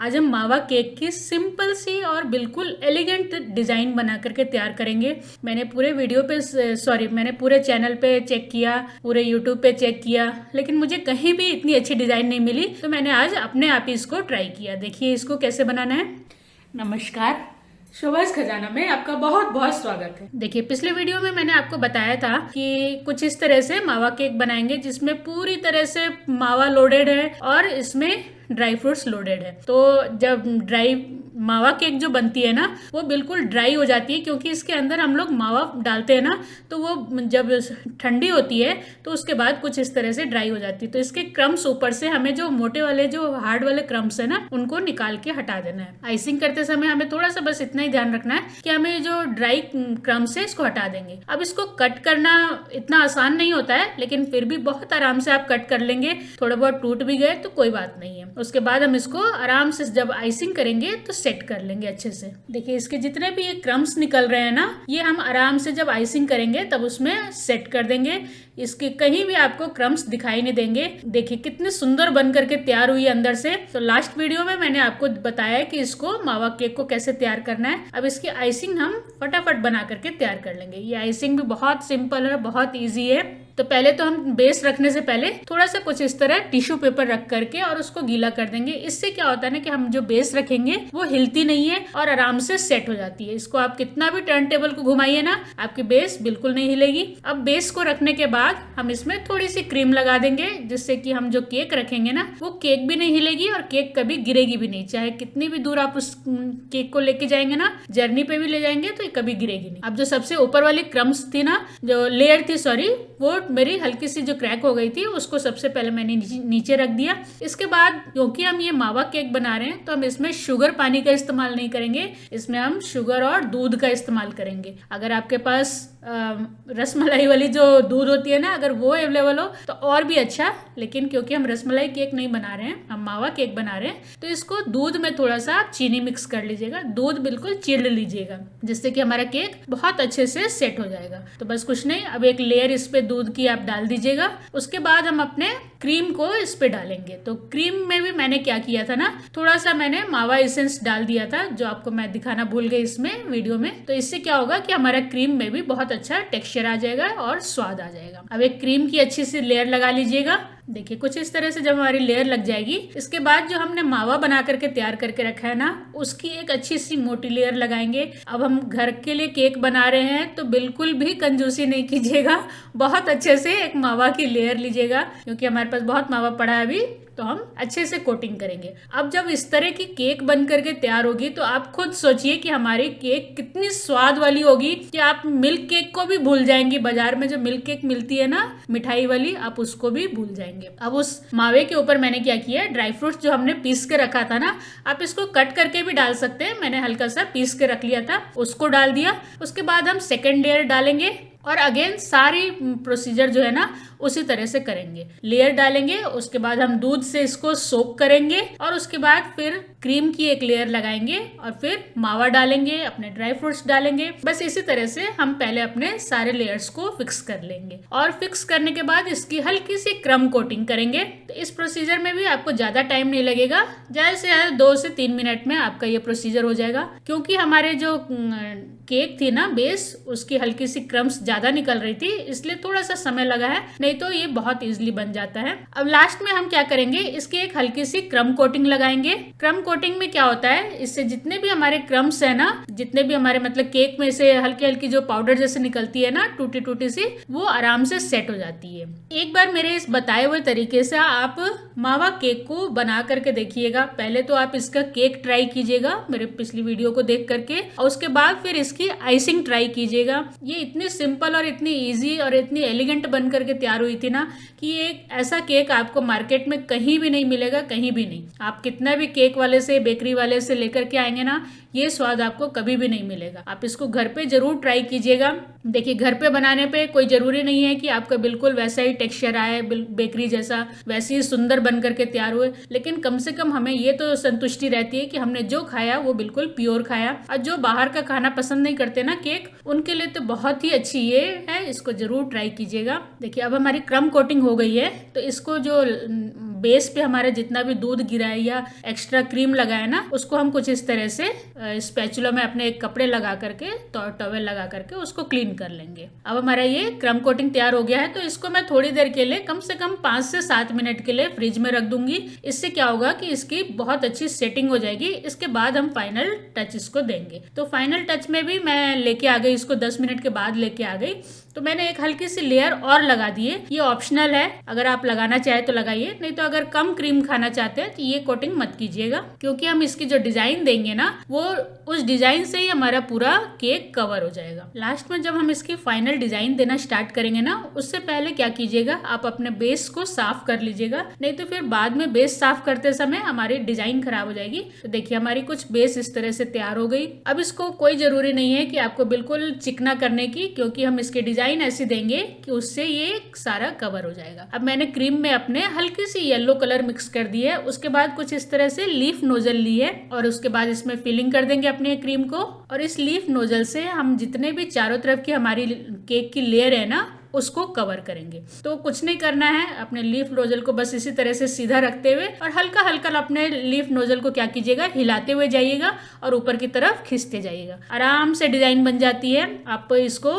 आज हम मावा केक की सिंपल सी और बिल्कुल एलिगेंट डिज़ाइन बना करके तैयार करेंगे। मैंने पूरे वीडियो पे मैंने पूरे चैनल पे चेक किया, पूरे यूट्यूब पे चेक किया, लेकिन मुझे कहीं भी इतनी अच्छी डिज़ाइन नहीं मिली, तो मैंने आज अपने आप ही इसको ट्राई किया। देखिए इसको कैसे बनाना है। नमस्कार, शोभाज खजाना में आपका बहुत बहुत स्वागत है। देखिए पिछले वीडियो में मैंने आपको बताया था कि कुछ इस तरह से मावा केक बनाएंगे जिसमें पूरी तरह से मावा लोडेड है और इसमें ड्राई फ्रूट्स लोडेड है। तो जब ड्राई मावा केक जो बनती है ना वो बिल्कुल ड्राई हो जाती है, क्योंकि इसके अंदर हम लोग मावा डालते हैं ना, तो वो जब ठंडी होती है तो उसके बाद कुछ इस तरह से ड्राई हो जाती है। तो इसके क्रम्स ऊपर से हमें जो मोटे वाले जो हार्ड वाले क्रम्स है ना उनको निकाल के हटा देना है। आइसिंग करते समय हमें थोड़ा सा बस इतना ही ध्यान रखना है कि हमें जो ड्राई क्रम्स है इसको हटा देंगे। अब इसको कट करना इतना आसान नहीं होता है, लेकिन फिर भी बहुत आराम से आप कट कर लेंगे। थोड़ा बहुत टूट भी गए तो कोई बात नहीं है। उसके बाद हम इसको आराम से जब आइसिंग करेंगे तो सेट कर लेंगे अच्छे से। देखिए इसके जितने भी ये क्रम्स निकल रहे हैं ना, ये हम आराम से जब आइसिंग करेंगे तब उसमें सेट कर देंगे। इसके कहीं भी आपको क्रम्स दिखाई नहीं देंगे। देखिए कितनी सुंदर बन करके तैयार हुई है अंदर से। तो लास्ट वीडियो में मैंने आपको बताया कि इसको मावा केक को कैसे तैयार करना है। अब इसकी आइसिंग हम फटाफट बना करके तैयार कर लेंगे। ये आइसिंग भी बहुत सिंपल है, बहुत ईजी है। तो पहले तो हम बेस रखने से पहले थोड़ा सा कुछ इस तरह टिश्यू पेपर रख करके और उसको गीला कर देंगे। इससे क्या होता है ना कि हम जो बेस रखेंगे वो हिलती नहीं है और आराम से सेट हो जाती है। इसको आप कितना भी टर्न टेबल को घुमाइए ना, आपकी बेस बिल्कुल नहीं हिलेगी। अब बेस को रखने के बाद हम इसमें थोड़ी सी क्रीम लगा देंगे, जिससे कि हम जो केक रखेंगे ना वो केक भी नहीं हिलेगी और केक कभी गिरेगी भी नहीं। चाहे कितनी भी दूर आप उस केक को लेके जाएंगे ना, जर्नी पे भी ले जाएंगे तो ये कभी गिरेगी नहीं। अब जो सबसे ऊपर वाली क्रम्स थी ना, जो लेयर थी सॉरी, वो मेरी हल्की सी जो क्रैक हो गई थी उसको सबसे पहले मैंने नीचे रख दिया। इसके बाद क्योंकि हम ये मावा केक बना रहे हैं तो हम इसमें शुगर पानी का इस्तेमाल नहीं करेंगे, इसमें हम शुगर और दूध का इस्तेमाल करेंगे। अगर आपके पास रसमलाई वाली जो दूध होती है ना, अगर वो अवेलेबल हो तो और भी अच्छा, लेकिन क्योंकि हम रसमलाई केक नहीं बना रहे हैं, हम मावा केक बना रहे हैं, तो इसको दूध में थोड़ा सा आप चीनी मिक्स कर लीजिएगा। दूध बिल्कुल चिल्ड लीजिएगा, जिससे कि हमारा केक बहुत अच्छे से सेट हो जाएगा। तो बस कुछ नहीं, अब एक लेयर इस पे दूध की आप डाल दीजिएगा। उसके बाद हम अपने क्रीम को इस पे डालेंगे। तो क्रीम में भी मैंने क्या किया था ना, थोड़ा सा मैंने मावा एसेंस डाल दिया था, जो आपको मैं दिखाना भूल गई इसमें वीडियो में। तो इससे क्या होगा कि हमारा क्रीम में भी बहुत अच्छा टेक्सचर आ जाएगा और स्वाद आ जाएगा। अब एक क्रीम की अच्छी सी लेयर लगा लीजिएगा। देखिए कुछ इस तरह से जब हमारी लेयर लग जाएगी, इसके बाद जो हमने मावा बना करके तैयार करके रखा है ना, उसकी एक अच्छी सी मोटी लेयर लगाएंगे। अब हम घर के लिए केक बना रहे हैं तो बिल्कुल भी कंजूसी नहीं कीजिएगा, बहुत अच्छे से एक मावा की लेयर लीजिएगा, क्योंकि हमारे पास बहुत मावा पड़ा है अभी, तो हम अच्छे से कोटिंग करेंगे। अब जब इस तरह की केक बन करके तैयार होगी तो आप खुद सोचिए कि हमारी केक कितनी स्वाद वाली होगी कि आप मिल्क केक को भी भूल जाएंगी। बाजार में जो मिल्क केक मिलती है ना मिठाई वाली, आप उसको भी भूल जाएंगे। अब उस मावे के ऊपर मैंने क्या किया, ड्राई फ्रूट्स जो हमने पीस के रखा था ना, आप इसको कट करके भी डाल सकते हैं। मैंने हल्का सा पीस के रख लिया था, उसको डाल दिया। उसके बाद हम सेकेंड लेयर डालेंगे और अगेन सारी प्रोसीजर जो है ना उसी तरह से करेंगे। लेयर डालेंगे, उसके बाद हम दूध से इसको सोक करेंगे और उसके बाद फिर क्रीम की एक लेयर लगाएंगे और फिर मावा डालेंगे, अपने ड्राई फ्रूट्स डालेंगे। बस इसी तरह से हम पहले अपने सारे लेयर्स को फिक्स कर लेंगे और फिक्स करने के बाद इसकी हल्की सी क्रम कोटिंग करेंगे। तो इस प्रोसीजर में भी आपको ज्यादा टाइम नहीं लगेगा, ज्यादा से ज्यादा 2 से 3 मिनट में आपका ये प्रोसीजर हो जाएगा। क्योंकि हमारे जो केक थी ना बेस, उसकी हल्की सी क्रम्स ज्यादा निकल रही थी, इसलिए थोड़ा सा समय लगा है, नहीं तो ये बहुत इजीली बन जाता है। अब लास्ट में हम क्या करेंगे, इसकी एक हल्की सी क्रम कोटिंग लगाएंगे। क्रम कोटिंग में क्या होता है, इससे जितने भी हमारे क्रम्स है ना, जितने भी हमारे मतलब केक में से हल्की हल्की जो पाउडर जैसे निकलती है ना टूटी टूटी सी, वो आराम से सेट हो जाती है। एक बार मेरे इस बताए हुए तरीके से आप मावा केक को बना करके देखिएगा। पहले तो आप इसका केक ट्राई कीजिएगा मेरे पिछली वीडियो को देख करके, और उसके बाद फिर इसकी आइसिंग ट्राई कीजिएगा। ये इतनी सिंपल और इतनी इजी और इतनी एलिगेंट बन करके तैयार हुई थी ना कि ये ऐसा केक आपको मार्केट में कहीं भी नहीं मिलेगा, कहीं भी नहीं। आप कितना भी केक वाले से, बेकरी वाले से लेकर के आएंगे ना, ये स्वाद आपको कभी भी नहीं मिलेगा। आप इसको घर पे जरूर ट्राई कीजिएगा। देखिए घर पे बनाने पे कोई जरूरी नहीं है कि आपका बिल्कुल वैसा ही टेक्सचर आए, बेकरी जैसा वैसे ही सुंदर बन करके तैयार हुए, लेकिन कम से कम हमें ये तो संतुष्टि रहती है कि हमने जो खाया वो बिल्कुल प्योर खाया। और जो बाहर का खाना पसंद नहीं करते ना केक, उनके लिए तो बहुत ही अच्छी ये है, इसको जरूर ट्राई कीजिएगा। देखिए अब हमारी क्रम कोटिंग हो गई है, तो इसको जो बेस पे हमारा जितना भी दूध गिरा है या एक्स्ट्रा क्रीम लगा है ना, उसको हम कुछ इस तरह से स्पैचुला में अपने एक कपड़े लगा करके तो टॉवेल लगा करके उसको क्लीन कर लेंगे। अब हमारा ये क्रम कोटिंग तैयार हो गया है, तो इसको मैं थोड़ी देर के लिए कम से कम 5 से 7 मिनट के लिए फ्रिज में रख दूंगी। इससे क्या होगा कि इसकी बहुत अच्छी सेटिंग हो जाएगी। इसके बाद हम फाइनल टच इसको देंगे। तो फाइनल टच में भी मैं लेके आ गई, इसको 10 मिनट के बाद लेके आ गई। तो मैंने एक हल्की सी लेयर और लगा दी है। ये ऑप्शनल है, अगर आप लगाना चाहे तो लगाइए, नहीं तो अगर कम क्रीम खाना चाहते हैं तो ये कोटिंग मत कीजिएगा, क्योंकि हम इसकी जो डिजाइन देंगे ना, वो उस डिजाइन से ही हमारा पूरा केक कवर हो जाएगा। लास्ट में जब हम इसकी फाइनल डिजाइन देना स्टार्ट करेंगे ना, उससे पहले क्या कीजिएगा, आप अपने बेस को साफ कर लीजिएगा, नहीं तो फिर बाद में बेस साफ करते समय हमारी डिजाइन खराब हो जाएगी। तो देखिए हमारी कुछ बेस इस तरह से तैयार हो गई। अब इसको कोई जरूरी नहीं है कि आपको बिल्कुल चिकना करने की, क्योंकि हम इसके डिजाइन ऐसी देंगे कि उससे ये सारा कवर हो जाएगा। अब मैंने क्रीम में अपने हल्की सी येलो कलर मिक्स कर दी है। उसके बाद कुछ इस तरह से लीफ नोजल ली है और उसके बाद इसमें फिलिंग कर देंगे अपने क्रीम को। और इस लीफ नोजल से हम जितने भी चारों तरफ की हमारी केक की लेयर है ना, उसको कवर करेंगे। तो कुछ नहीं करना है, अपने लीफ नोजल को बस इसी तरह से सीधा रखते हुए और हल्का हल्का अपने लीफ नोजल को क्या कीजिएगा, हिलाते हुए जाइएगा और ऊपर की तरफ खींचते जाइएगा। आराम से डिजाइन बन जाती है। आप इसको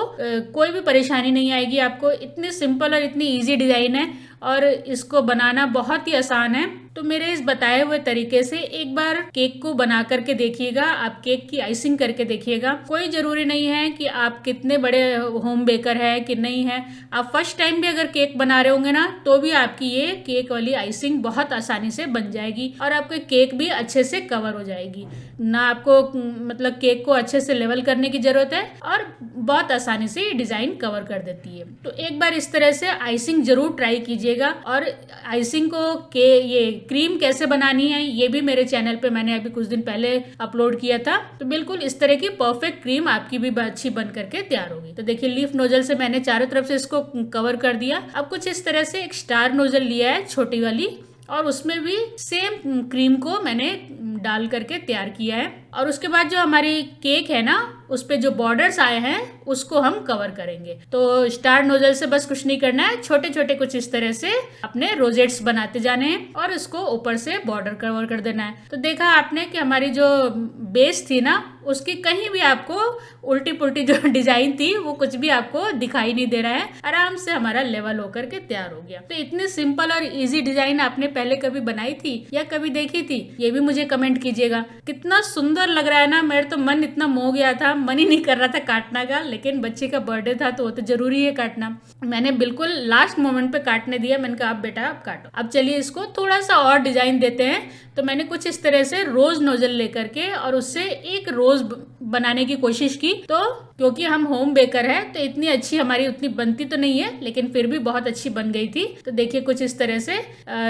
कोई भी परेशानी नहीं आएगी आपको। इतनी सिंपल और इतनी इजी डिजाइन है और इसको बनाना बहुत ही आसान है। तो मेरे इस बताए हुए तरीके से एक बार केक को बना करके देखिएगा। आप केक की आइसिंग करके देखिएगा। कोई जरूरी नहीं है कि आप कितने बड़े होम बेकर है कि नहीं है। आप फर्स्ट टाइम भी अगर केक बना रहे होंगे ना, तो भी आपकी ये केक वाली आइसिंग बहुत आसानी से बन जाएगी और आपके केक भी अच्छे से कवर हो जाएगी। ना आपको मतलब केक को अच्छे से लेवल करने की जरूरत है और बहुत आसानी से ये डिजाइन कवर कर देती है। तो एक बार इस तरह से आइसिंग जरूर ट्राई कीजिएगा। और आइसिंग को ये क्रीम कैसे बनानी है, ये भी मेरे चैनल पे मैंने अभी कुछ दिन पहले अपलोड किया था। तो बिल्कुल इस तरह की परफेक्ट क्रीम आपकी भी अच्छी बन करके तैयार होगी। तो देखिए लीफ नोजल से मैंने चारों तरफ से इसको कवर कर दिया। अब कुछ इस तरह से एक स्टार नोजल लिया है छोटी वाली, और उसमें भी सेम क्रीम को मैंने डाल करके तैयार किया है। और उसके बाद जो हमारी केक है ना, उस पे जो बॉर्डर्स आए हैं उसको हम कवर करेंगे। तो स्टार नोजल से बस कुछ नहीं करना है, छोटे छोटे कुछ इस तरह से अपने रोजेट्स बनाते जाने हैं और इसको ऊपर से बॉर्डर कवर कर देना है। तो देखा आपने कि हमारी जो बेस थी ना, उसकी कहीं भी आपको उल्टी पुल्टी जो डिजाइन थी वो कुछ भी आपको दिखाई नहीं दे रहा है। आराम से हमारा लेवल होकर के तैयार हो गया। तो इतनी सिंपल और इजी डिजाइन आपने पहले कभी बनाई थी या कभी देखी थी, ये भी मुझे कमेंट कीजिएगा। कितना सुंदर लग रहा है ना, मेरा तो मन इतना मोह गया था, मन ही नहीं कर रहा था काटना का, लेकिन बच्चे का बर्थडे था तो वो तो जरूरी है काटना। मैंने बिल्कुल लास्ट मोमेंट पे काटने दिया। मैंने कहा अब बेटा आप काटो। अब चलिए इसको थोड़ा सा और डिजाइन देते हैं। तो मैंने कुछ इस तरह से रोज नोजल लेकर के और उससे एक रोज बनाने की कोशिश की। तो क्योंकि हम होम बेकर है तो इतनी अच्छी हमारी उतनी बनती तो नहीं है, लेकिन फिर भी बहुत अच्छी बन गई थी। तो देखिए कुछ इस तरह से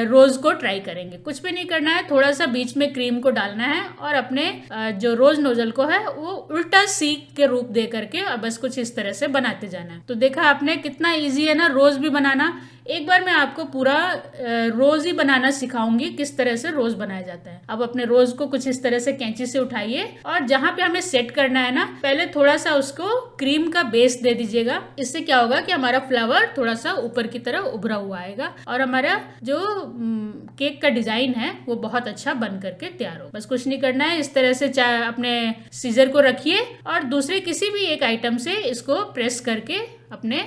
रोज को ट्राई करेंगे। कुछ भी नहीं करना है, थोड़ा सा बीच में क्रीम को डालना है और अपने जो रोज नोजल को है वो उल्टा सी के रूप दे करके और बस कुछ इस तरह से बनाते जाना है। तो देखा आपने कितना इजी है ना रोज भी बनाना। एक बार मैं आपको पूरा रोज ही बनाना सिखाऊंगी, किस तरह से रोज बनाया जाता है। अब अपने रोज को कुछ इस तरह से कैंची से उठाइए और जहां पे हमें सेट करना है ना, पहले थोड़ा सा उसको क्रीम का बेस दे दीजिएगा। इससे क्या होगा कि हमारा फ्लावर थोड़ा सा ऊपर की तरफ उभरा हुआ आएगा और हमारा जो केक का डिजाइन है वो बहुत अच्छा बन करके तैयार हो। बस कुछ नहीं करना है, इस तरह से अपने सीजर को रखिए और दूसरे किसी भी एक आइटम से इसको प्रेस करके अपने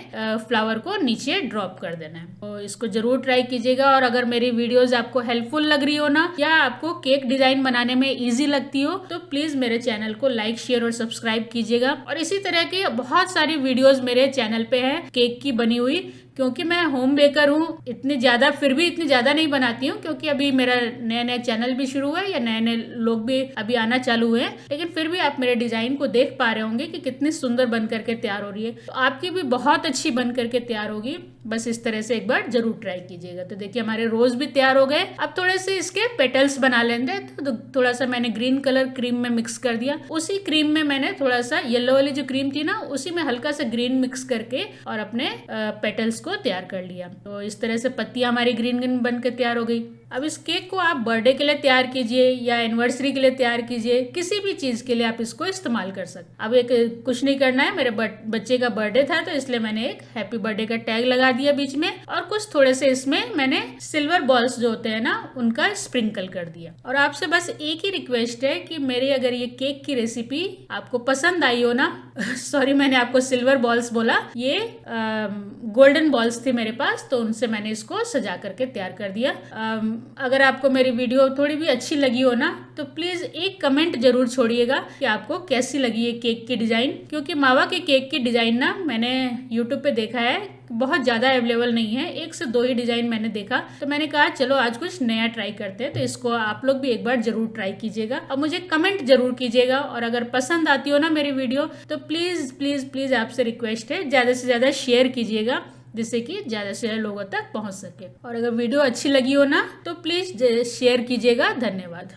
फ्लावर को नीचे ड्रॉप कर देना है। तो इसको जरूर ट्राई कीजिएगा। और अगर मेरी वीडियोस आपको हेल्पफुल लग रही हो ना, या आपको केक डिजाइन बनाने में इजी लगती हो, तो प्लीज मेरे चैनल को लाइक शेयर और सब्सक्राइब कीजिएगा। और इसी तरह की बहुत सारी वीडियोस मेरे चैनल पे है केक की बनी हुई। क्योंकि मैं होम बेकर हूँ, इतनी ज्यादा नहीं बनाती हूँ, क्योंकि अभी मेरा नया नया चैनल भी शुरू हुआ है या नए नए लोग भी अभी आना चालू हुए हैं। लेकिन फिर भी आप मेरे डिजाइन को देख पा रहे होंगे कि कितनी सुंदर बन करके तैयार हो रही है। तो आपकी भी बहुत अच्छी बन करके तैयार होगी। बस इस तरह से एक बार जरूर ट्राई कीजिएगा। तो देखिए हमारे रोज भी तैयार हो गए। अब थोड़े से इसके पेटल्स बना लेंगे। तो थोड़ा सा मैंने ग्रीन कलर क्रीम में मिक्स कर दिया। उसी क्रीम में मैंने थोड़ा सा येलो वाली जो क्रीम थी ना, उसी में हल्का सा ग्रीन मिक्स करके और अपने पेटल्स को तैयार कर लिया। तो इस तरह से पत्तियां हमारी ग्रीन ग्रीन बन के तैयार हो गई। अब इस केक को आप बर्थडे के लिए तैयार कीजिए या एनिवर्सरी के लिए तैयार कीजिए, किसी भी चीज के लिए आप इसको इस्तेमाल कर सकते। अब एक कुछ नहीं करना है, मेरे बच्चे का बर्थडे था तो इसलिए मैंने एक हैप्पी बर्थडे का टैग लगा दिया बीच में, और कुछ थोड़े से इसमें मैंने सिल्वर बॉल्स जो होते हैं ना उनका स्प्रिंकल कर दिया। और आपसे बस एक ही रिक्वेस्ट है कि मेरी अगर ये केक की रेसिपी आपको पसंद आई हो ना सॉरी मैंने आपको सिल्वर बॉल्स बोला, ये गोल्डन बॉल्स थे मेरे पास, तो उनसे मैंने इसको सजा करके तैयार कर दिया। अगर आपको मेरी वीडियो थोड़ी भी अच्छी लगी हो ना तो प्लीज एक कमेंट जरूर छोड़िएगा कि आपको कैसी लगी ये केक की डिजाइन, क्योंकि मावा के केक की डिजाइन ना मैंने यूट्यूब पे देखा है बहुत ज्यादा अवेलेबल नहीं है, 1 से 2 ही डिजाइन मैंने देखा, तो मैंने कहा चलो आज कुछ नया ट्राई करते हैं। तो इसको आप लोग भी एक बार जरूर ट्राई कीजिएगा और मुझे कमेंट जरूर कीजिएगा। और अगर पसंद आती हो ना मेरी वीडियो तो प्लीज प्लीज प्लीज आपसे रिक्वेस्ट है ज्यादा से ज्यादा शेयर कीजिएगा, जिससे कि ज्यादा से ज्यादा लोगों तक पहुंच सके। और अगर वीडियो अच्छी लगी हो ना तो प्लीज शेयर कीजिएगा। धन्यवाद।